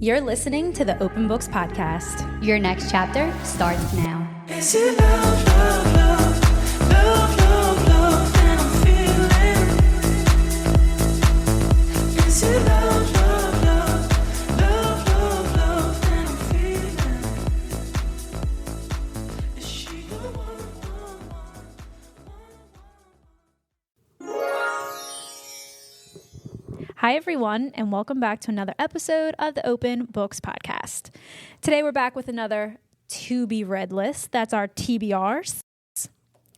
You're listening to the Open Books Podcast. Your next chapter starts now. Is it love, love, love, love, love, love that I'm feeling? Is it love, love, love, love, love, love that I'm feeling? Is she the one? Hi, everyone, and welcome back to another episode of the Open Books Podcast. Today, we're back with another to-be-read list. That's our TBRs.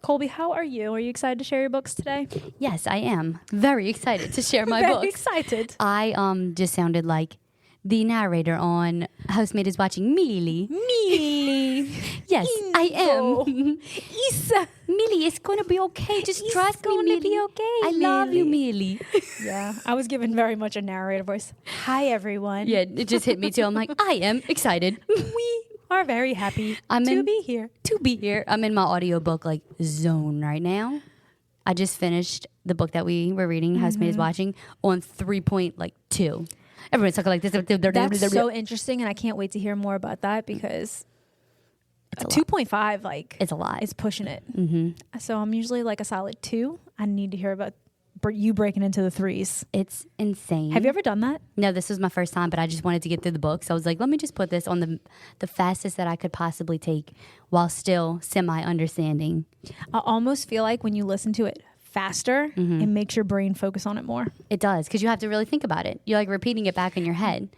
Colby, how are you? Are you excited to share your books today? Yes, I am very excited to share my Very books. excited. I just sounded like the narrator on Housemaid is Watching, Mealy. Me. Yes, I am. Isa. Mealy, it's going to be okay. Just It's trust me, gonna Mealy. be okay, I love you, Mealy. Mealy. Yeah, I was given very much a narrator voice. Hi, everyone. Yeah, it just hit me too. I'm like, I am excited We are very happy I'm to in- be here. to be here. I'm in my audiobook zone right now. I just finished the book that we were reading, Housemaid is Watching, on 3.2. Everyone's talking like this. That's so interesting, and I can't wait to hear more about that because It's a lot. 2.5 It's a lot. is pushing it. Mm-hmm. So I'm usually like a solid 2. I need to hear about you breaking into the 3s. It's insane. Have you ever done that? No, this was my first time, but I just wanted to get through the book. So I was like, let me just put this on the fastest that I could possibly take while still semi-understanding. I almost feel like when you listen to it faster, it makes your brain focus on it more. It does, because you have to really think about it. You're like repeating it back in your head.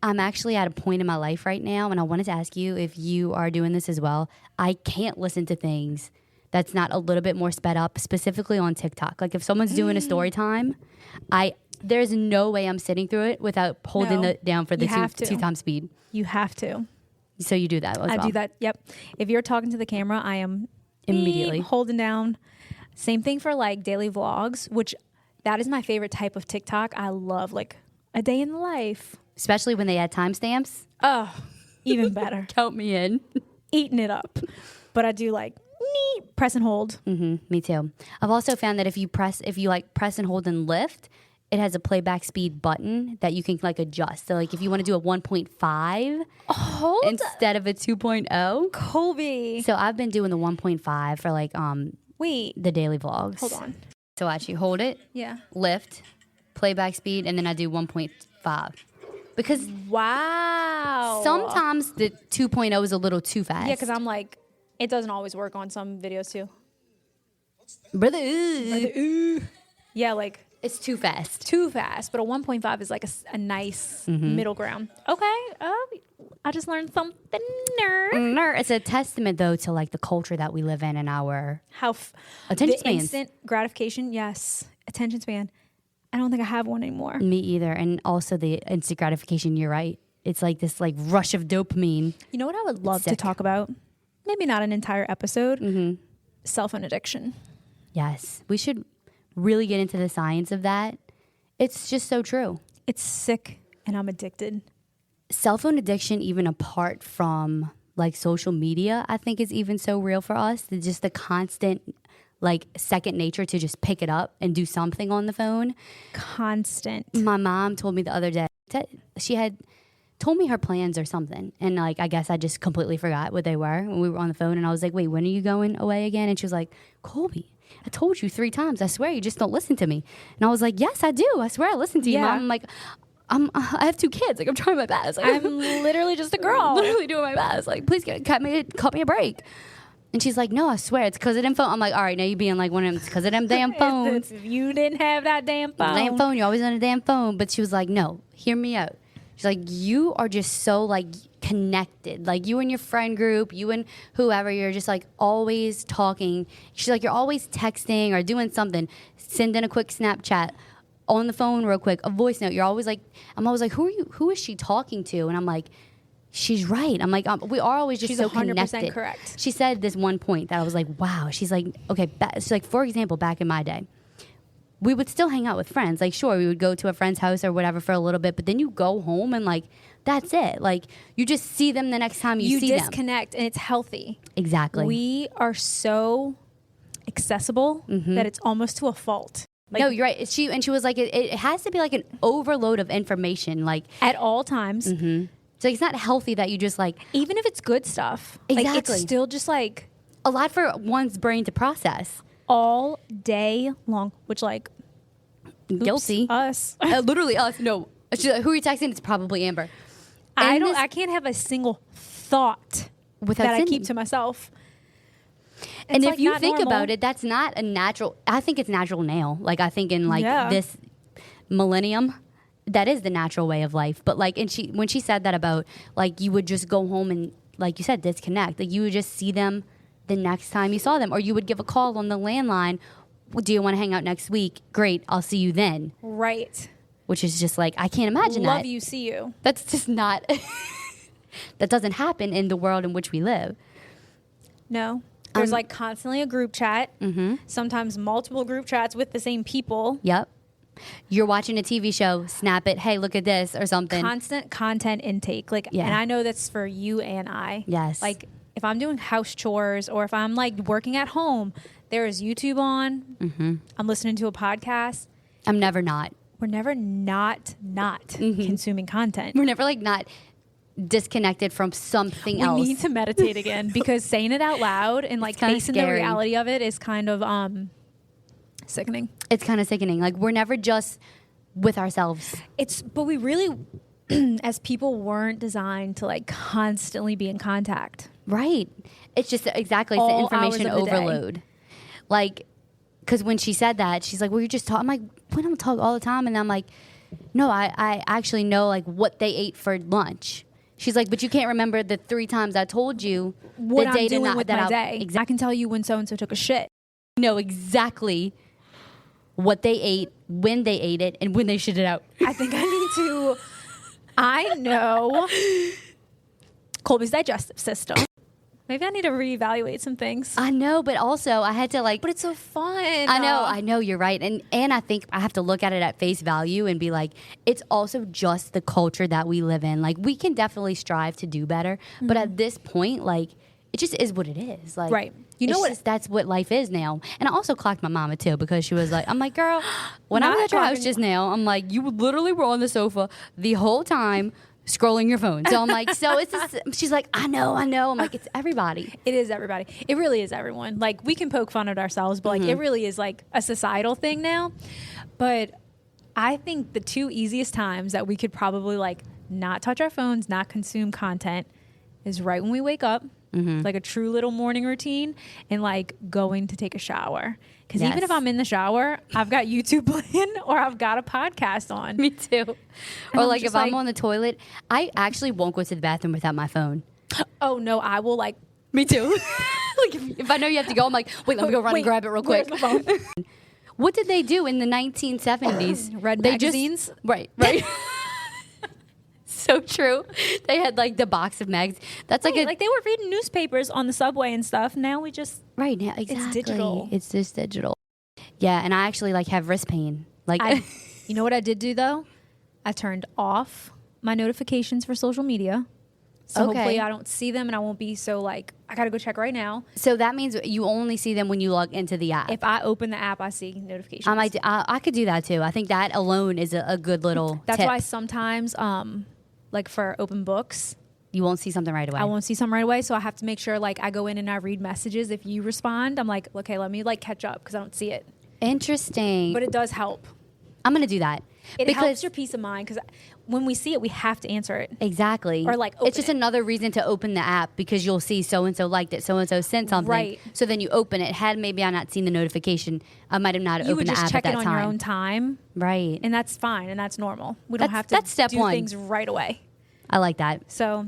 I'm actually at a point in my life right now, and I wanted to ask you if you are doing this as well. I can't listen to things that's not a little bit more sped up, specifically on TikTok. Like if someone's doing a story time, there's no way I'm sitting through it without holding No. it down for the You have to. two times speed. You have to. So you do that as well. I do that. Yep. If you're talking to the camera, I am Immediately. holding down. Same thing for like daily vlogs, which that is my favorite type of TikTok. I love like a day in the life. Especially when they add timestamps. Oh, even better. Count me in. Eating it up. But I do like press and hold. Me too. I've also found that if you press and hold and lift, it has a playback speed button that you can adjust. So if you want to do a 1.5 Hold instead of a 2.0. Colby. So I've been doing the 1.5 for Wait, the daily vlogs. hold on. So I actually hold it, Yeah. lift, playback speed, and then I do 1.5. Because Wow. sometimes the 2.0 is a little too fast. Yeah, because I'm like, it doesn't always work on some videos too. Brother, Yeah, like it's too fast. too fast, but a 1.5 is like a nice middle ground. Okay. I just learned something, nerd. It's a testament, though, to the culture that we live in and our How Attention the spans. instant gratification, yes. Attention span. I don't think I have one anymore. Me either. And also the instant gratification, you're right. It's like this rush of dopamine. You know what I would love to Sick. talk about? Maybe not an entire episode. Cell phone addiction. Yes. We should really get into the science of that. It's just so true. It's sick and I'm addicted. Cell phone addiction, even apart from social media, I think is even so real for us. Just the constant second nature to just pick it up and do something on the phone. Constant. My mom told me the other day, she had told me her plans or something. And I guess I just completely forgot what they were when we were on the phone. And I was like, wait, when are you going away again? And she was like, Colby, I told you 3 times. I swear you just don't listen to me. And I was like, yes, I do. I swear I listen to you, Yeah. Mom. I'm like, I have 2 kids. I'm trying my best. I'm literally just a girl. literally doing my best. Please cut me a break. And she's like, no, I swear it's because of them phone. I'm like, all right, now you being one of them. It's because of them damn phones. If you didn't have that damn phone. Damn phone. You're always on a damn phone. But she was like, no, hear me out. She's like, you are just so connected. You and your friend group, you and whoever, you're just always talking. She's like, you're always texting or doing something, sending a quick Snapchat, on the phone real quick, a voice note. You're always I'm always like, who is she talking to? And I'm like, she's right. I'm like, we are always just She's so 100% connected. correct. She said this one point that I was like, wow. She's like, okay, she's like, for example, back in my day, we would still hang out with friends. Sure, we would go to a friend's house or whatever for a little bit, but then you go home and that's it. You just see them the next time you see them. You disconnect and it's healthy. Exactly. We are so accessible that it's almost to a fault. Like, no, you're right. She was like, it has to be like an overload of information, like at all times. So it's not healthy that you just like Even if it's good stuff. Like, Exactly. it's still just like a lot for one's brain to process. all day long, which like oops, Guilty. us. Literally us. No, she's like, who are you texting? It's probably Amber. I can't have a single thought Without that I sending. keep to myself. And It's, if like, you not think normal. about it, that's not a natural. I think it's natural now. Like I think in like Yeah. this millennium, that is the natural way of life. But like, and when she said that about like you would just go home and like you said disconnect. Like you would just see them the next time you saw them, or you would give a call on the landline. Do you want to hang out next week? Great, I'll see you then. Right. Which is just like I can't imagine Love that. you, see you. That's just not. That doesn't happen in the world in which we live. No. There's like constantly a group chat. Sometimes multiple group chats with the same people. Yep. You're watching a TV show, snap it, hey, look at this, or something. Constant content intake. Like, Yeah. and I know that's for you and I. Yes. Like, if I'm doing house chores or if I'm like working at home, there is YouTube on. I'm listening to a podcast. I'm never not. We're never not consuming content. We're never like not disconnected from something We else. need to meditate again because saying it out loud and like kinda facing the scary. reality of it is kind of sickening. It's kind of sickening. Like we're never just with ourselves. But we really, as people, weren't designed to like constantly be in contact. Right. It's just exactly it's the All information hours of the day. overload. Like, because when she said that, she's like, well, you're just talking. I'm like, we don't talk all the time. And I'm like, no, I actually know like what they ate for lunch. She's like, but you can't remember the 3 times I told you What the I'm day doing with my day. Exactly. I can tell you when so-and-so took a shit. Know exactly what they ate, when they ate it, and when they shit it out. I think I need to, I know Colby's digestive system. Maybe I need to reevaluate some things. I know, but also I had to like. But it's so fun. I know, you're right, and I think I have to look at it at face value and be like, it's also just the culture that we live in. Like we can definitely strive to do better, but at this point, like it just is what it is. Like Right. You know it's what- just- that's what life is now. And I also clocked my mama too because she was like, I'm like, girl, when I Not was at your house clocking- just now, I'm like, you literally were on the sofa the whole time scrolling your phone. So I'm like, so it's just, she's like, I know. I'm like, it's everybody. It is everybody. It really is everyone. Like we can poke fun at ourselves, but like it really is like a societal thing now. But I think the 2 easiest times that we could probably like not touch our phones, not consume content is right when we wake up, like a true little morning routine, and like going to take a shower. Because even Yes. if I'm in the shower, I've got YouTube playing or I've got a podcast on. Me too. Or I'm like just if I'm like- on the toilet, I actually won't go to the bathroom without my phone. Oh no, I will like. Me too. Like if I know you have to go, I'm like, wait, let me go run and grab it real quick. Where's my phone? What did they do in the 1970s? Read They magazines? Right. So true. They had like the box of mags. That's like Right, a like they were reading newspapers on the subway and stuff. Now we just right now. Exactly. digital. It's just digital. Yeah, and I actually like have wrist pain. Like you know what I did do though? I turned off my notifications for social media. So Okay. hopefully I don't see them and I won't be so like, I got to go check right now. so that means you only see them when you log into the app. If I open the app, I see notifications. I could do that too. I think that alone is a good little That's tip. why sometimes, like for open books, You won't see something right away. I won't see something right away. So I have to make sure like I go in and I read messages. If you respond, I'm like, okay, let me like catch up because I don't see it. Interesting. But it does help. I'm going to do that. It because helps your peace of mind because when we see it, we have to answer it. Exactly. Or, like, it's open just it. another reason to open the app because you'll see so and so liked it, so and so sent something. Right. So then you open it. Had maybe I not seen the notification, I might have not You opened would the just app check at it that on time. your own time, Right. and that's fine and that's normal. We don't That's- have to that's step do one. things right away. I like that. So,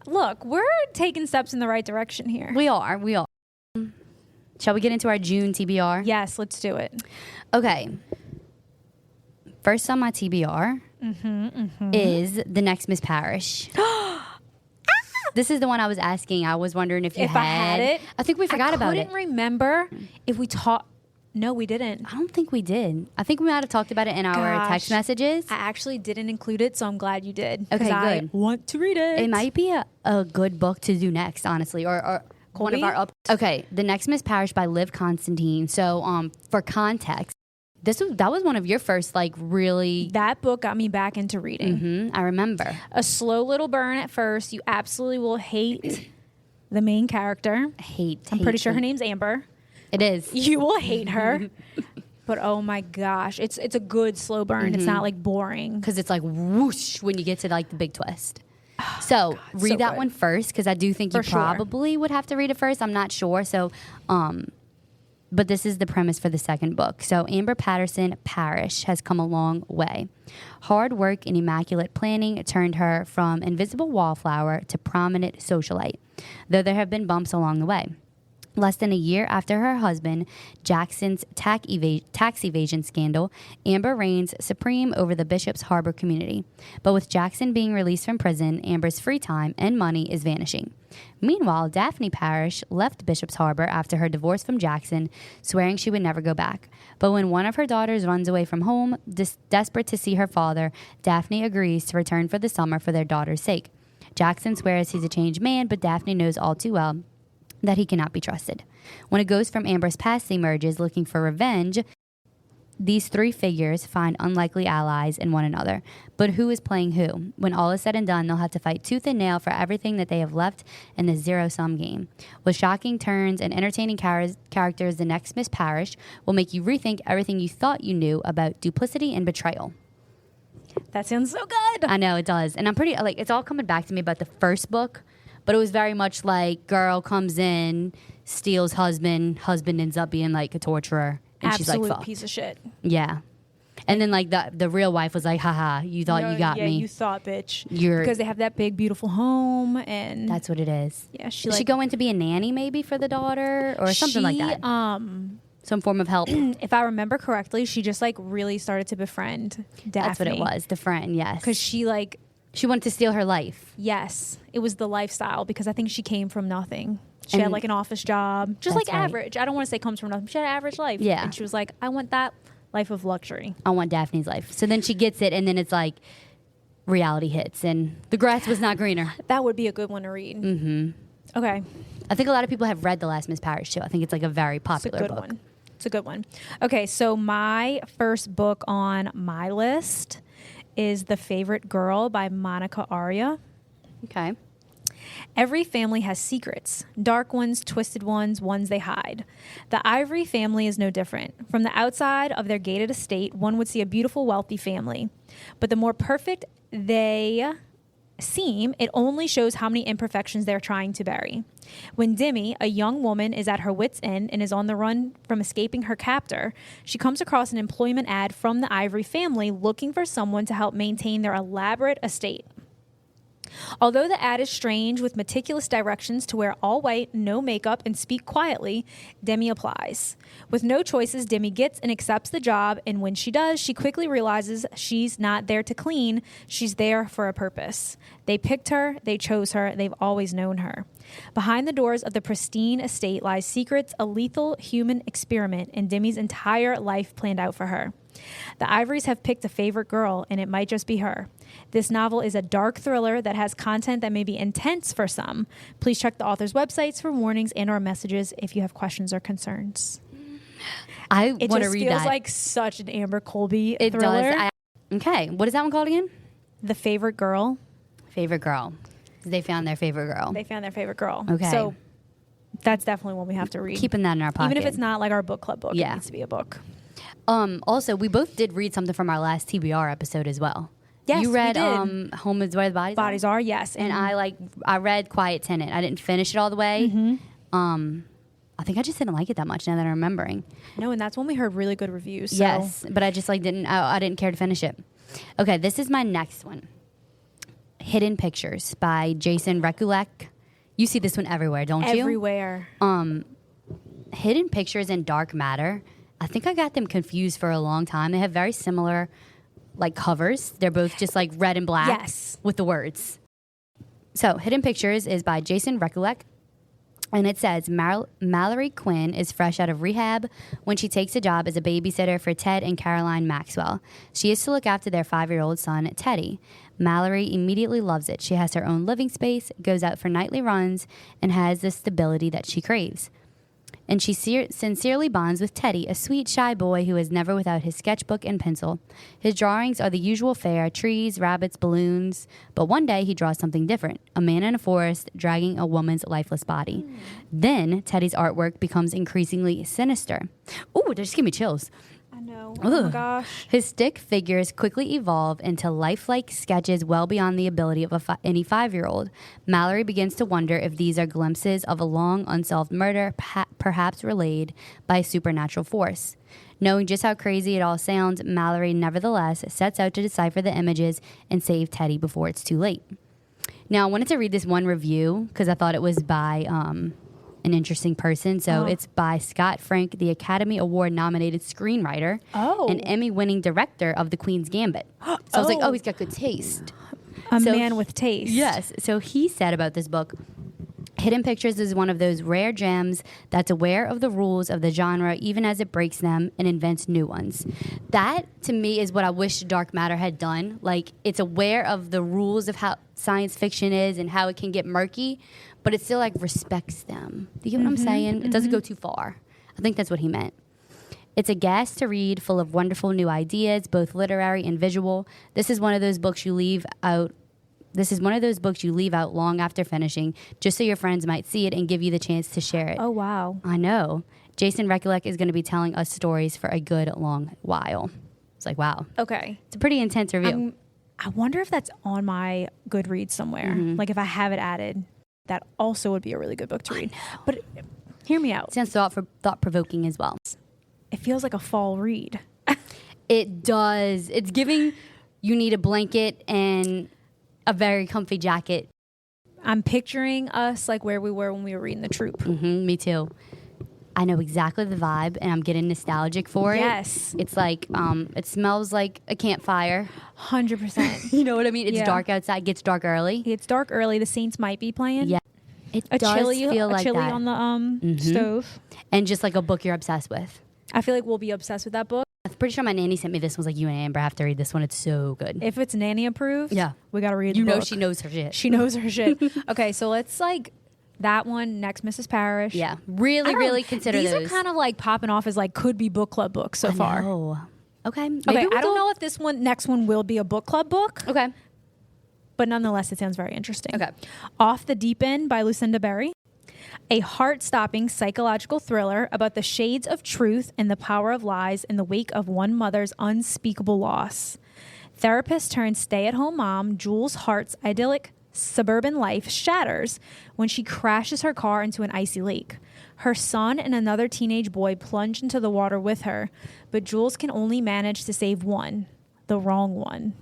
look, we're taking steps in the right direction here. We are. Shall we get into our June TBR? Yes, let's do it. Okay. First on my TBR is the next Miss Parish. This is the one I was asking. I was wondering if you If I had it, I think we forgot about it. I couldn't remember if we talked. No, we didn't. I don't think we did. I think we might have talked about it in our text Gosh. messages. I actually didn't include it, so I'm glad you did. 'cause Okay, I good. want to read it. It might be a good book to do next, honestly, or one of Colby? our up. Okay, The Next Miss Parish by Liv Constantine. So, for context, That was one of your first like really. That book got me back into reading. I remember. A slow little burn at first. You absolutely will hate the main character. I'm pretty sure her name's Amber. It is. You will hate her. But oh my gosh, it's a good slow burn. It's not like boring. Because it's like whoosh when you get to like the big twist. So read so that good. one first, because I do think you For sure. probably would have to read it first. I'm not sure. So, but this is the premise for the second book. So Amber Patterson Parrish has come a long way. Hard work and immaculate planning turned her from invisible wallflower to prominent socialite, though there have been bumps along the way. Less than a year after her husband Jackson's tax evasion scandal, Amber reigns supreme over the Bishop's Harbor community. But with Jackson being released from prison, Amber's free time and money is vanishing. Meanwhile, Daphne Parrish left Bishop's Harbor after her divorce from Jackson, swearing she would never go back. But when one of her daughters runs away from home, desperate to see her father, Daphne agrees to return for the summer for their daughter's sake. Jackson swears he's a changed man, but Daphne knows all too well that he cannot be trusted. When a ghost from Amber's past emerges looking for revenge, these three figures find unlikely allies in one another. But who is playing who? When all is said and done, they'll have to fight tooth and nail for everything that they have left in this zero-sum game. With shocking turns and entertaining characters, the next Miss Parrish will make you rethink everything you thought you knew about duplicity and betrayal. That sounds so good. I know, it does. And I'm pretty, like, it's all coming back to me about the first book. But it was very much like girl comes in, steals husband ends up being like a torturer. And Absolute she's like, fuck. piece of shit. Yeah. And then like the real wife was like, haha, you thought you got me. Yeah, you thought, bitch. You're because they have that big, beautiful home. And that's what it is. yeah, Did she go in to be a nanny maybe for the daughter or something like that? Some form of help. If I remember correctly, she just like really started to befriend Daphne. That's what it was. The friend, yes. Because she wanted to steal her life. yes, it was the lifestyle because I think she came from nothing. She had And like an office job, just that's like right. average. I don't want to say comes from nothing. She had an average life. Yeah. And she was like, I want that life of luxury. I want Daphne's life. So then she gets it, and then it's like reality hits, and the grass was not greener. That would be a good one to read. Mm-hmm. Okay. I think a lot of people have read The Last Miss Parrish too. I think it's like a very It's a popular good book. one. It's a good one. Okay, so my first book on my list is The Favorite Girl by Monica Aria. Okay. Every family has secrets, dark ones, twisted ones, ones they hide. The Ivory family is no different. From the outside of their gated estate, one would see a beautiful, wealthy family. But the more perfect they seem, it only shows how many imperfections they're trying to bury. When Dimmy, a young woman, is at her wit's end and is on the run from escaping her captor, she comes across an employment ad from the Ivory family looking for someone to help maintain their elaborate estate. Although the ad is strange with meticulous directions to wear all white, no makeup, and speak quietly, Demi applies. With no choices, Demi gets and accepts the job, and when she does, she quickly realizes she's not there to clean, she's there for a purpose. They picked her, they chose her, they've always known her. Behind the doors of the pristine estate lies secrets, a lethal human experiment, and Demi's entire life planned out for her. The Ivories have picked a favorite girl, and it might just be her. This novel is a dark thriller that has content that may be intense for some. Please check the author's websites for warnings and/or messages if you have questions or concerns. I It want to just read feels that. like such an Amber Colby It thriller. does. Okay. What is that one called again? The Favorite Girl. Favorite girl. They found their favorite girl. They found their favorite girl. Okay. So that's definitely one we have to read. Keeping that in our pocket. Even if it's not like our book club book, Yeah. it needs to be a book. Also, we both did read something from our last TBR episode as well. Yes, you read we did. Home is Where the Bodies, Bodies are, yes. And I read Quiet Tenant. I didn't finish it all the way. Mm-hmm. I think I just didn't like it that much now that I'm remembering. No, and that's when we heard really good reviews. So. Yes, but I just I didn't care to finish it. Okay, this is my next one. Hidden Pictures by Jason Rekulek. You see this one everywhere, don't you? Everywhere. Hidden Pictures and Dark Matter. I think I got them confused for a long time. They have very similar like covers. They're both just like red and black Yes. with the words. So Hidden Pictures is by Jason Rekulek. And it says Mallory Quinn is fresh out of rehab when she takes a job as a babysitter for Ted and Caroline Maxwell. She is to look after their 5-year-old son, Teddy. Mallory immediately loves it. She has her own living space, goes out for nightly runs, and has the stability that she craves. And she sincerely bonds with Teddy, a sweet, shy boy who is never without his sketchbook and pencil. His drawings are the usual fare, trees, rabbits, balloons. But one day he draws something different, a man in a forest dragging a woman's lifeless body. Then Teddy's artwork becomes increasingly sinister. Ooh, that just gave me chills. I know. Oh my Ugh. gosh. His stick figures quickly evolve into lifelike sketches well beyond the ability of any 5-year-old. Mallory begins to wonder if these are glimpses of a long unsolved murder, perhaps relayed by a supernatural force. Knowing just how crazy it all sounds, Mallory nevertheless sets out to decipher the images and save Teddy before it's too late. Now, I wanted to read this one review because I thought it was by an interesting person. So it's by Scott Frank, the Academy Award nominated screenwriter and Emmy-winning director of The Queen's Gambit. So I was like, oh, he's got good taste. A man with taste. Yes. So he said about this book, Hidden Pictures is one of those rare gems that's aware of the rules of the genre even as it breaks them and invents new ones. That, to me, is what I wish Dark Matter had done. Like, it's aware of the rules of how science fiction is and how it can get murky, but it still, like, respects them. Do you get what I'm saying? It doesn't go too far. I think that's what he meant. It's a gas to read, full of wonderful new ideas, both literary and visual. This is one of those books you leave out long after finishing, just so your friends might see it and give you the chance to share it. Oh, wow. I know. Jason Rekulek is going to be telling us stories for a good long while. It's like, wow. Okay. It's a pretty intense review. I wonder if that's on my Goodreads somewhere. Like, if I have it added, that also would be a really good book to read. But hear me out. Sounds thought-provoking as well. It feels like a fall read. It does. It's giving you need a blanket and a very comfy jacket. I'm picturing us like where we were when we were reading The Troop. Me too. I know exactly the vibe, and I'm getting nostalgic for it. Yes. It's like, it smells like a campfire. 100%. You know what I mean? It's dark outside. It gets dark early. It's dark early. The Saints might be playing. Yeah. It A does chili feel like that. on the stove. And just like a book you're obsessed with. I feel like we'll be obsessed with that book. I'm pretty sure my nanny sent me this one. Was like, you and Amber have to read this one. It's so good. If it's nanny approved, we got to read the book. You know she knows her shit. She knows her shit. Okay, so let's like that one, Next Mrs. Parrish. Yeah. Really consider these those. These are kind of like popping off as like could be book club books so far. Oh. Okay. Maybe Okay, I don't know if this next one will be a book club book. Okay. But nonetheless, it sounds very interesting. Okay. Off the Deep End by Lucinda Berry. A heart-stopping psychological thriller about the shades of truth and the power of lies in the wake of one mother's unspeakable loss. Therapist turned stay-at-home mom Jules Hart's idyllic suburban life shatters when she crashes her car into an icy lake. Her son and another teenage boy plunge into the water with her, but Jules can only manage to save one, the wrong one.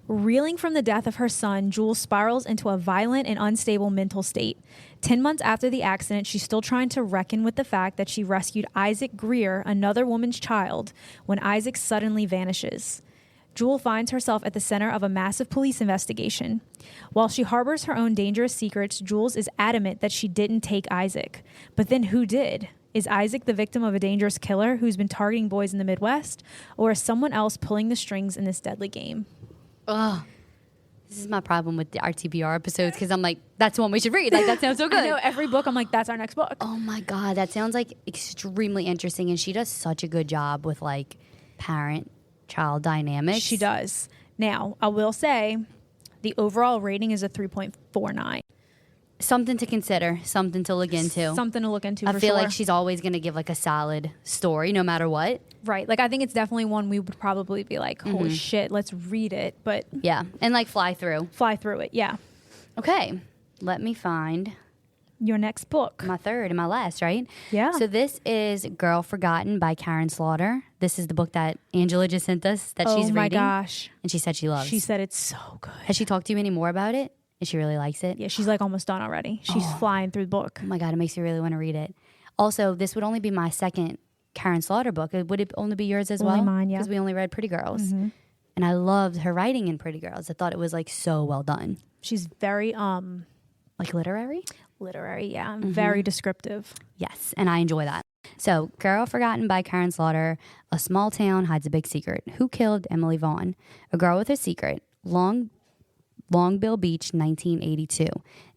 Reeling from the death of her son, Jules spirals into a violent and unstable mental state. 10 months after the accident, she's still trying to reckon with the fact that she rescued Isaac Greer, another woman's child, when Isaac suddenly vanishes. Jewel finds herself at the center of a massive police investigation. While she harbors her own dangerous secrets, Jules is adamant that she didn't take Isaac. But then who did? Is Isaac the victim of a dangerous killer who's been targeting boys in the Midwest? Or is someone else pulling the strings in this deadly game? Ugh. This is my problem with the RTBR episodes because I'm like, that's the one we should read. Like, that sounds so good. I know, every book, I'm like, that's our next book. Oh my God, that sounds like extremely interesting. And she does such a good job with like parent-child dynamics. She does. Now, I will say the overall rating is a 3.49. Something to consider, something to look into. Something to look into, I feel like she's always going to give like a solid story no matter what. Right. Like, I think it's definitely one we would probably be like, holy shit, let's read it. But yeah, and like fly through it. Yeah. Okay, let me find your next book. My third and my last, right? Yeah. So this is Girl Forgotten by Karen Slaughter. This is the book that Angela just sent us that she's reading. Oh my gosh. And she said she loves. She said it's so good. Has she talked to you any more about it? And she really likes it? Yeah, she's like almost done already. She's flying through the book. Oh my God, it makes me really want to read it. Also, this would only be my second Karen Slaughter book. Would it only be yours as well? Only mine, yeah. Because we only read Pretty Girls. And I loved her writing in Pretty Girls. I thought it was like so well done. She's very like literary? Literary, yeah. Very descriptive. Yes, and I enjoy that. So, Girl Forgotten by Karen Slaughter. A small town hides a big secret. Who killed Emily Vaughn? A girl with a secret. Long Longbill Beach, 1982.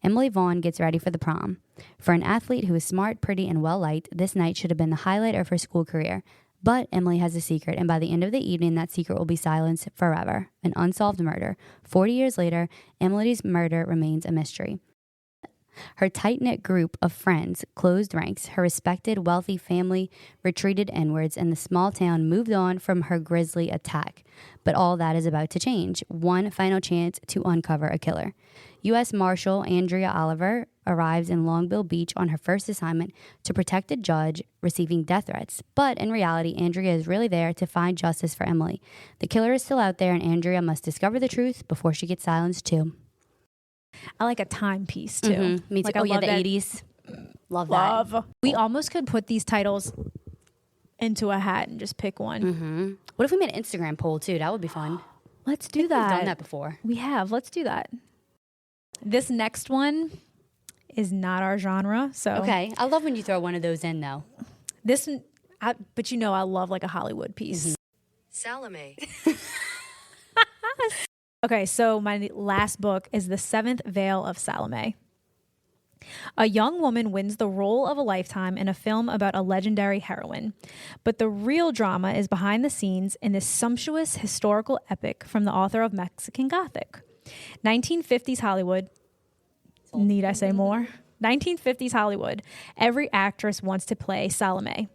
Emily Vaughn gets ready for the prom. For an athlete who is smart, pretty, and well-liked, this night should have been the highlight of her school career. But Emily has a secret, and by the end of the evening, that secret will be silenced forever. An unsolved murder. 40 years later, Emily's murder remains a mystery. Her tight-knit group of friends closed ranks. Her respected, wealthy family retreated inwards, and the small town moved on from her grisly attack. But all that is about to change. One final chance to uncover a killer. U.S. Marshal Andrea Oliver arrives in Longbill Beach on her first assignment to protect a judge receiving death threats. But in reality, Andrea is really there to find justice for Emily. The killer is still out there, and Andrea must discover the truth before she gets silenced too. I like a timepiece too. Me too. Like, Oh, I yeah, love the that. 80s. Love Love. We almost could put these titles into a hat and just pick one. that. What if we made an Instagram poll too? That would be fun. Let's do We've that. done that before. We have. Let's do that. This next one is not our genre. So Okay. I love when you throw one of those in though. this, but you know, I love like a Hollywood piece. Salome. Okay, so my last book is The Seventh Veil of Salome. A young woman wins the role of a lifetime in a film about a legendary heroine. But the real drama is behind the scenes in this sumptuous historical epic from the author of Mexican Gothic. 1950s Hollywood. Need I say more? 1950s Hollywood. Every actress wants to play Salome.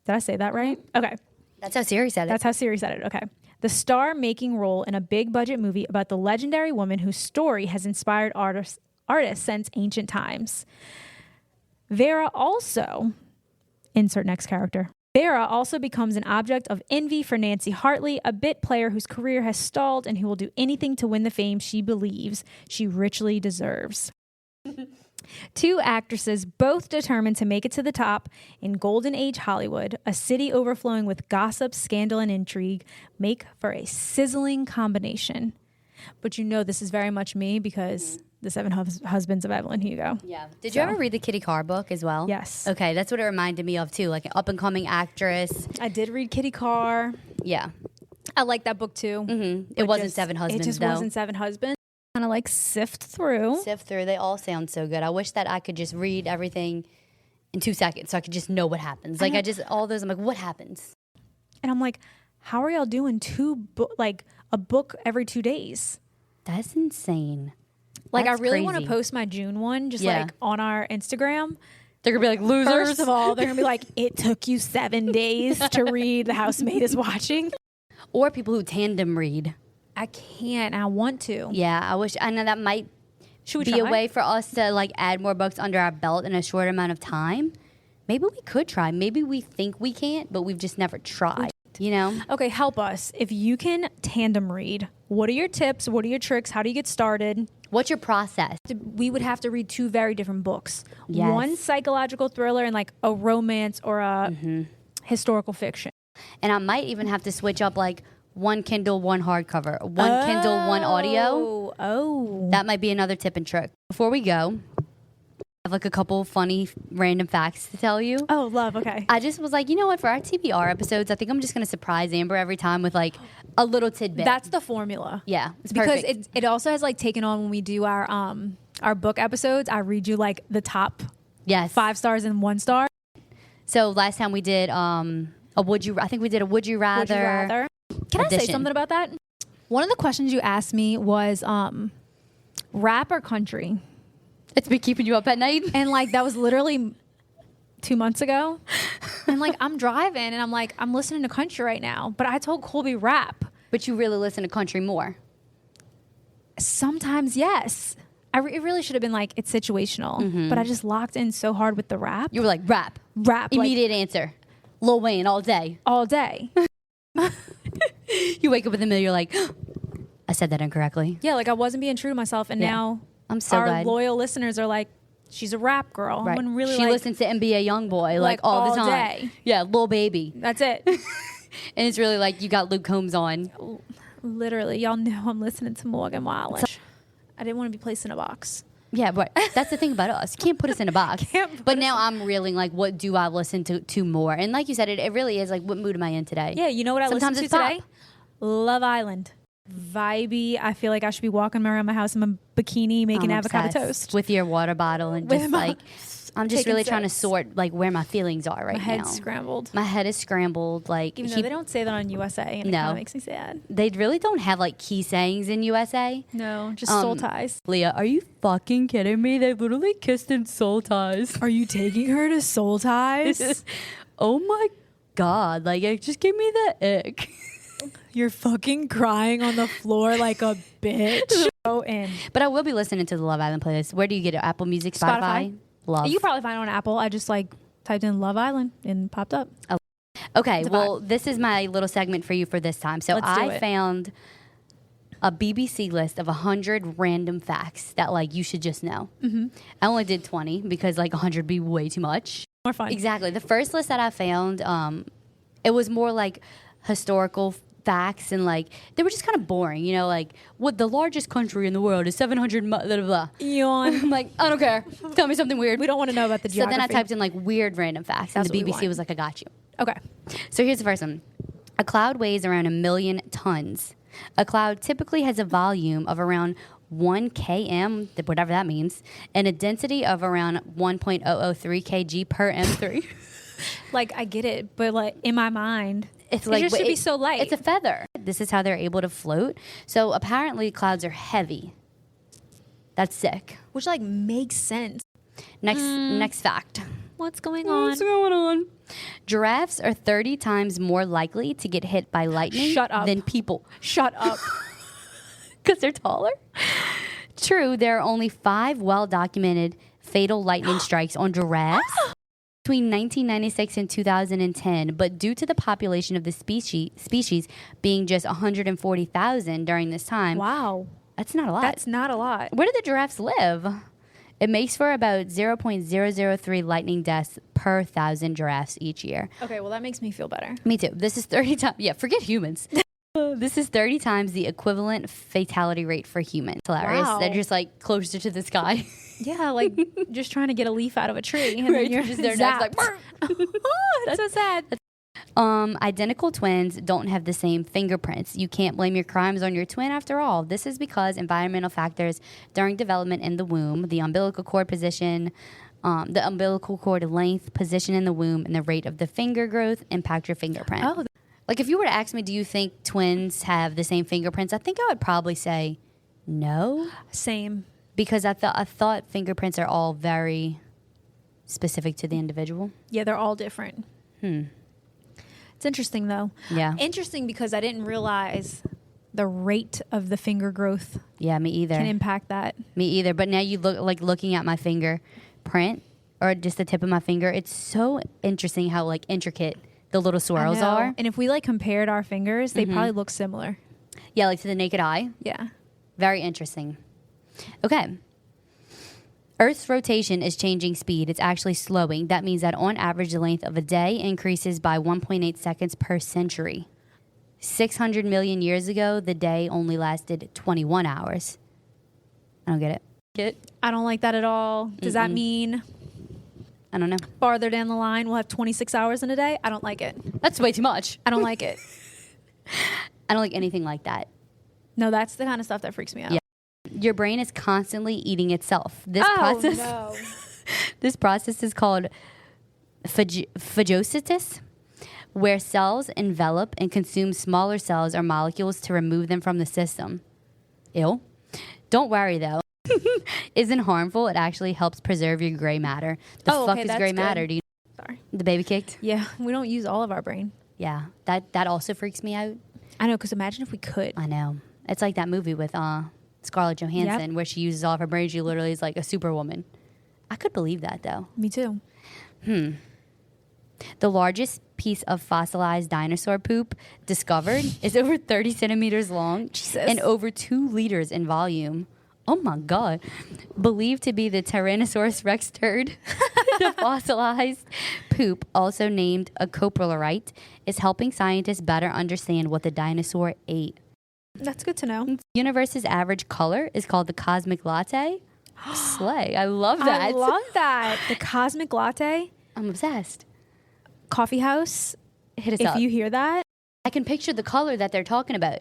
Did I say that right? Okay. That's how Siri said it. That's how Siri said it. Okay. The star-making role in a big-budget movie about the legendary woman whose story has inspired artists since ancient times. Vera also, insert next character. Vera also becomes an object of envy for Nancy Hartley, a bit player whose career has stalled and who will do anything to win the fame she believes she richly deserves. Two actresses, both determined to make it to the top in Golden Age Hollywood, a city overflowing with gossip, scandal, and intrigue, make for a sizzling combination. But you know this is very much me because The Seven Husbands of Evelyn Hugo. Yeah. Did you ever read the Kitty Carr book as well? Yes. Okay, that's what it reminded me of too, like an up-and-coming actress. I did read Kitty Carr. Yeah. I like that book too. It wasn't Seven Husbands, It just though. wasn't Seven Husbands. Kind of like sift through. Sift through. They all sound so good. I wish that I could just read everything in 2 seconds so I could just know what happens. Like all those, I'm like, what happens? And I'm like, how are y'all doing a book every 2 days? That's insane. Like, That's I really want to crazy. post my June one just Yeah. like on our Instagram. They're going to be like, losers. First of all, they're going to be like, it took you 7 days to read The Housemaid is Watching. Or people who tandem read. I can't. I want to. Yeah, I wish. I know that might Should we be try? a way for us to like add more books under our belt in a short amount of time. Maybe we could try. Maybe we think we can't, but we've just never tried. You know? Okay, help us. If you can tandem read, what are your tips? What are your tricks? How do you get started? What's your process? We would have to read 2 very different books. Yes. One psychological thriller and like a romance or a historical fiction. And I might even have to switch up like one Kindle, one hardcover, one Kindle, one audio. Oh. That might be another tip and trick. Before we go, I have like a couple funny random facts to tell you. Oh, love. Okay. I just was like, you know what? For our TBR episodes, I think I'm just going to surprise Amber every time with like a little tidbit. That's the formula. yeah, it's Because perfect. it also has like taken on when we do our book episodes. I read you like the top yes. 5 stars and 1 star. So last time we did I think we did a would you rather. Would you rather? Can I say edition. something about that? One of the questions you asked me was rap or country. It's been keeping you up at night. And like that was literally 2 months ago. And like I'm driving and I'm like, I'm listening to country right now. But I told Colby rap. But you really listen to country more. Sometimes, yes. It really should have been like, it's situational. But I just locked in so hard with the rap. You were like, rap. Rap like, Immediate answer. Lil Wayne all day. all day. You wake up in the middle, you're like, I said that incorrectly. Yeah, like I wasn't being true to myself. And Yeah. now I'm so our glad. loyal listeners are like, she's a rap girl. Right. When really she like, listens to NBA Youngboy like like, all the all time. day. Yeah, Lil Baby. that's it. And it's really like you got Luke Combs on. Literally, y'all know I'm listening to Morgan Wallen. I didn't want to be placed in a box. Yeah, but that's the thing about us. You can't put us in a box. But now I'm reeling like, what do I listen to more? And like you said, it really is like, what mood am I in today? Yeah, you know what I Sometimes listened to it's today? Love Island. vibey. I feel like I should be walking around my house in my bikini making I'm avocado obsessed toast. with your water bottle and With just my- like I'm just taking really trying to sips. sort like where my feelings are right My head's now. scrambled. My head is scrambled. Like Even though they don't say that on USA, and it No. kind of makes me sad. they really don't have like key sayings in USA. No, just soul Um, ties. Leah, are you fucking kidding me? They literally kissed in soul ties. Are you taking her to soul ties? Oh my god! Like it just gave me the ick. You're fucking crying on the floor like a bitch. Go in. But I will be listening to the Love Island playlist. Where do you get it? Apple Music, Spotify? Love. You probably find it on Apple. I just like typed in Love Island and popped up. Okay, It's a well, this is my little segment for you for this time. So Let's do I it. found a BBC list of 100 random facts that like you should just know. Mm-hmm. I only did 20 because like 100 would be way too much. More fun. Exactly. The first list that I found, it was more like historical facts and like they were just kind of boring. You know, like what the largest country in the world is 700 blah, blah, blah. Yawn. I'm like, I don't care. Tell me something weird. We don't want to know about the So geography. then I typed in like weird random facts, and That's the what we BBC want. was like, I got you. Okay. So here's the first one. A cloud weighs around 1 million tons. A cloud typically has a volume of around 1 km, whatever that means, and a density of around 1.003 kg per m3. Like I get it, but like in my mind, It's it like just should be so light. It's a feather. This is how they're able to float. So apparently clouds are heavy. That's sick. which like makes sense. Next fact. What's going on? What's going on? Giraffes are 30 times more likely to get hit by lightning Shut up. than people. Shut up. Because they're taller? True, there are only 5 well-documented fatal lightning strikes on giraffes between 1996 and 2010, but due to the population of the species being just 140,000 during this time, Wow. that's not a lot. That's not a lot. Where do the giraffes live? It makes for about 0.003 lightning deaths per 1,000 giraffes each year. Okay, well that makes me feel better. Me too. This is 30 times. Yeah, forget humans. This is 30 times the equivalent fatality rate for humans. Hilarious. Wow. They're just like closer to the sky. Yeah, like just trying to get a leaf out of a tree, and Right, then you're just there zapped. next, like, Oh, that's so sad. Identical twins don't have the same fingerprints. You can't blame your crimes on your twin after all. This is because environmental factors during development in the womb, the umbilical cord position, the umbilical cord length, position in the womb, and the rate of the finger growth impact your fingerprint. Oh, Like if you were to ask me, do you think twins have the same fingerprints? I think I would probably say no, same. because I thought fingerprints are all very specific to the individual. Yeah, they're all different. It's interesting though. Yeah. Interesting because I didn't realize the rate of the finger growth Yeah, me either. can impact that. Me either. But now you look like looking at my fingerprint or just the tip of my finger. It's so interesting how like intricate the little swirls I know. are. And if we like compared our fingers, they probably look similar. Yeah, like to the naked eye. Yeah. Very interesting. Okay. Earth's rotation is changing speed. It's actually slowing. That means that on average, the length of a day increases by 1.8 seconds per century. 600 million years ago, the day only lasted 21 hours. I don't get it. Get it? I don't like that at all. Does that mean I don't know. farther down the line we'll have 26 hours in a day? I don't like it. That's way too much. I don't like it. I don't like anything like that. No, that's the kind of stuff that freaks me out. Yeah. Your brain is constantly eating itself. This Oh, process no. This process is called phagocytosis, where cells envelop and consume smaller cells or molecules to remove them from the system. Ew. Don't worry though. Isn't harmful. It actually helps preserve your gray matter. The Oh, fuck okay, is that's gray good. matter? Do you Sorry. the baby kicked? Yeah, we don't use all of our brain. Yeah. That also freaks me out. I know, because imagine if we could. I know. It's like that movie with Scarlett Johansson where she uses all of her brain. She literally is like a superwoman. I could believe that though. Me too. The largest piece of fossilized dinosaur poop discovered is over 30 centimeters long Jesus. and over 2 liters in volume. Oh my God. Believed to be the Tyrannosaurus rex turd. The fossilized poop, also named a coprolorite, is helping scientists better understand what the dinosaur ate. That's good to know. The universe's average color is called the cosmic latte. Slay. I love that. I love that. The cosmic latte, I'm obsessed. coffee house. Hit us If up. you hear that, I can picture the color that they're talking about.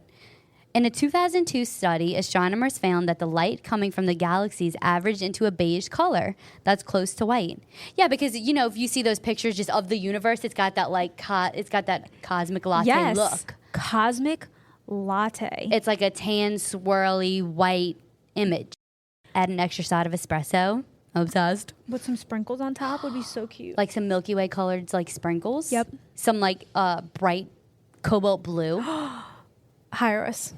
In a 2002 study, astronomers found that the light coming from the galaxies averaged into a beige color that's close to white. Yeah, because if you see those pictures just of the universe, it's got that it's got that cosmic latte look. Cosmic latte. It's like a tan, swirly, white image. Add an extra shot of espresso. Obsessed. With some sprinkles on top would be so cute. Like some Milky Way colored sprinkles. Yep. Some bright cobalt blue. Hire us.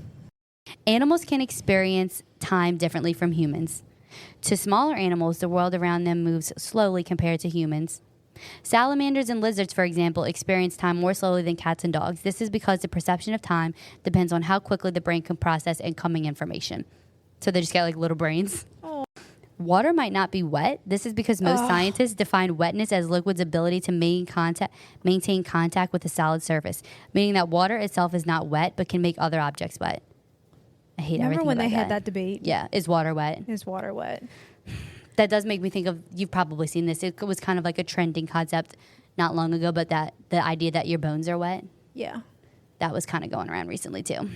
Animals can experience time differently from humans. To smaller animals, the world around them moves slowly compared to humans. Salamanders and lizards, for example, experience time more slowly than cats and dogs. This is because the perception of time depends on how quickly the brain can process incoming information. So they just got little brains. Oh. Water might not be wet. This is because most scientists define wetness as liquid's ability to maintain contact with a solid surface, meaning that water itself is not wet but can make other objects wet. I hate everything Remember when about they had that debate? Yeah, is water wet? Is water wet? That does make me think of, you've probably seen this. It was kind of like a trending concept not long ago, but that the idea that your bones are wet, Yeah. that was kind of going around recently too.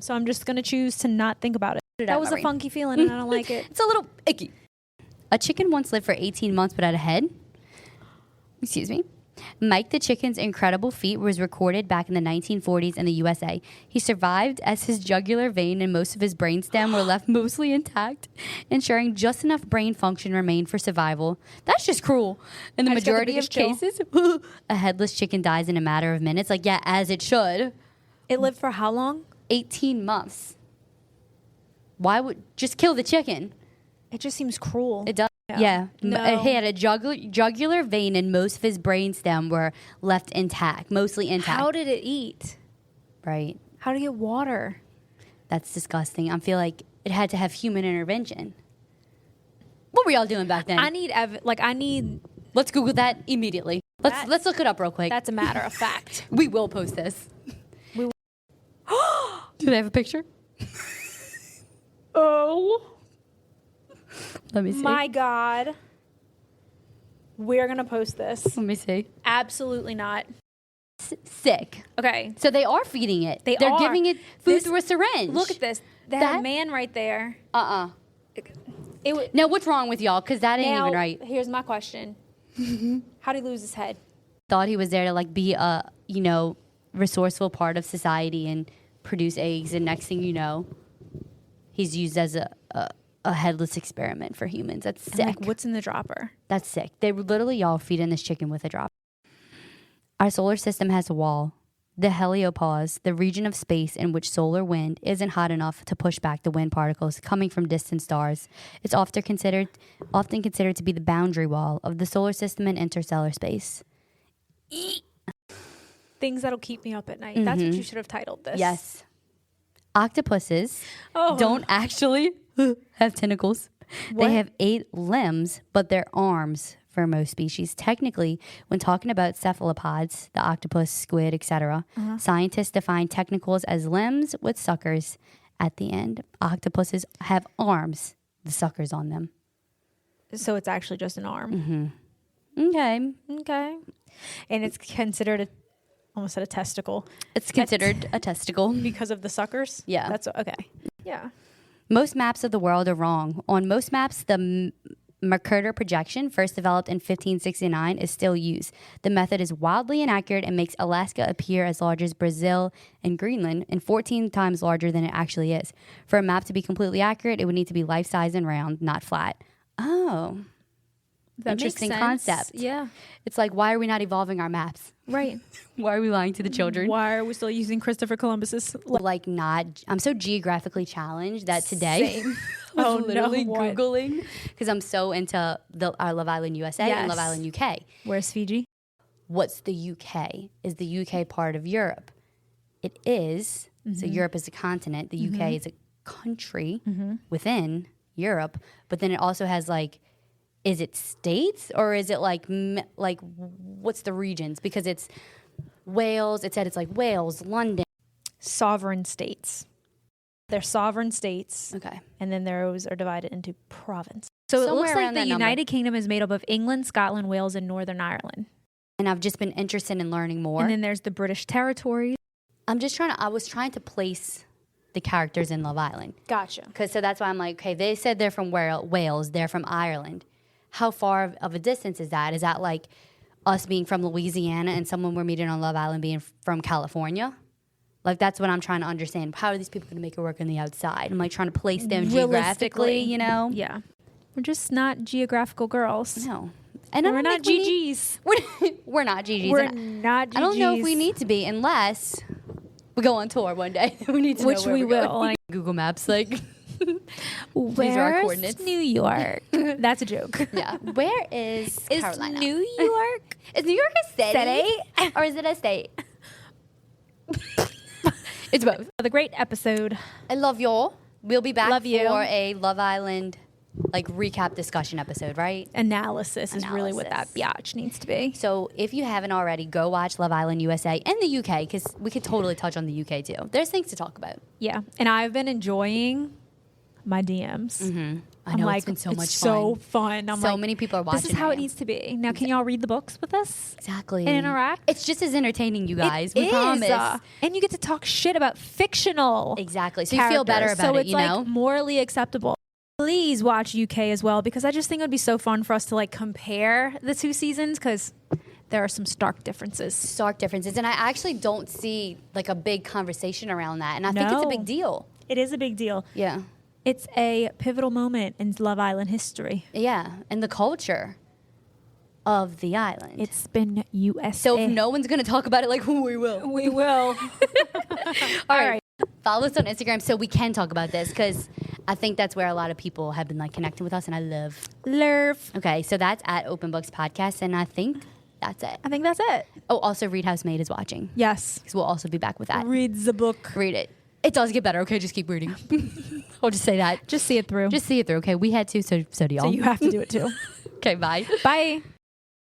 So I'm just going to choose to not think about it. Put it That out was my a brain. funky feeling and I don't like it. It's a little icky. A chicken once lived for 18 months without a head. Excuse me. Mike the chicken's incredible feat was recorded back in the 1940s in the USA. He survived as his jugular vein and most of his brainstem were left mostly intact, ensuring just enough brain function remained for survival. That's just cruel. In the I just got the majority of biggest cases, a headless chicken dies in a matter of minutes. As it should. It lived for how long? 18 months. Why would just kill the chicken? It just seems cruel. It does. Yeah. No. He had a jugular vein and most of his brainstem were left intact, mostly intact. How did it eat? Right. How did it get water? That's disgusting. I feel like it had to have human intervention. What were y'all doing back then? I need Let's Google that immediately. Let's look it up real quick. That's a matter of fact. We will post this. We will. Do they have a picture? Oh Let me see. my God. We're going to post this. Let me see. Absolutely not. Sick. Okay. So they are feeding it. They're They're giving it food This- through a syringe. Look at this. That man right there. It was. Now, what's wrong with y'all? Because that ain't Now, even right. here's my question. How did he lose his head? Thought he was there to be a resourceful part of society and produce eggs, and next thing you know, he's used as a headless experiment for humans. That's sick. I'm like, what's in the dropper? That's sick. They were literally y'all feeding this chicken with a drop. Our solar system has a wall. The heliopause, the region of space in which solar wind isn't hot enough to push back the wind particles coming from distant stars. It's often considered to be the boundary wall of the solar system and interstellar space. Things that'll keep me up at night. That's what you should have titled this. Yes. Octopuses Oh. don't actually have tentacles. What? They have 8 limbs, but they're arms for most species. Technically, when talking about cephalopods, the octopus, squid, etc., scientists define tentacles as limbs with suckers at the end. Octopuses have arms, the suckers on them. So it's actually just an arm. Okay. Okay. And it's considered almost said a testicle It's considered a testicle. because of the suckers. Yeah. That's okay. Yeah. Most maps of the world are wrong. On most maps, the Mercator projection, first developed in 1569, is still used. The method is wildly inaccurate and makes Alaska appear as large as Brazil and Greenland and 14 times larger than it actually is. For a map to be completely accurate, it would need to be life-size and round, not flat. Oh. That Interesting makes sense. concept. Yeah. It's like, why are we not evolving our maps? Right. Why are we lying to the children? Why are we still using Christopher Columbus's? I'm so geographically challenged that today Same. I Oh, was no, literally what? Googling because I'm so into our Love Island USA and Love Yes. Island UK. Where's Fiji? What's the UK? Is the UK part of Europe? It is. So Europe is a continent. The UK is a country within Europe. But then it also has is it states or is it what's the regions? Because it's Wales. It said it's Wales, London. Sovereign states. They're sovereign states. Okay. And then those are divided into provinces. So it Somewhere looks like around the that number. United Kingdom is made up of England, Scotland, Wales, and Northern Ireland. And I've just been interested in learning more. And then there's the British territories. I was trying to place the characters in Love Island. Gotcha. So that's why I'm like, okay, they said they're from Wales, they're from Ireland. How far of a distance is that? Is that like us being from Louisiana and someone we're meeting on Love Island being from California? Like, that's what I'm trying to understand. How are these people going to make it work on the outside? I'm like trying to place them geographically, you know? Yeah. We're just not geographical girls. No. And We're not GGs. We're not GGs. We're And not GGs. I don't know if we need to be unless we go on tour one day. We need to know Which where we we're going. will. Like, Google Maps, like, these are our where's coordinates. New York? That's a joke. Yeah. Where is Carolina? New York Is New York a city? Or is it a state? It's both. the great episode. I love y'all. We'll be back Love you. for a Love Island like recap discussion episode, right? Analysis is really what that Analysis. biatch needs to be. So if you haven't already, go watch Love Island USA and the UK, because we could totally touch on the UK too. There's things to talk about. Yeah, and I've been enjoying my DMs. I know, I'm it's been so much so fun. fun. I'm So like, many people are watching. this is how it now. needs to be. Now, can y'all read the books with us? Exactly. And interact? It's just as entertaining, you guys. It We is, promise. and you get to talk shit about fictional. Exactly. So you feel better characters. about so it, you it's know? like morally acceptable. Please watch UK as well, because I just think it would be so fun for us to like compare the two seasons, because there are some stark differences. Stark differences. And I actually don't see like a big conversation around that. And I think it's a No. big deal. It is a big deal. Yeah. It's a pivotal moment in Love Island history. Yeah. And the culture of the island. It's been USA. so if no one's going to talk about it, like, we will. we will. All right. Follow us on Instagram so we can talk about this, because I think that's where a lot of people have been like connecting with us, and I love. Love. Okay, so that's at Open Books Podcast, and I think that's it. I think that's it. Oh, also Read Housemaid is watching, Yes. because we'll also be back with that. Read the book. Read it. It does get better. Okay, just keep reading. I'll just say that. Just see it through. Just see it through. Okay, we had to, so do y'all. so you have to do it too. Okay, bye. Bye.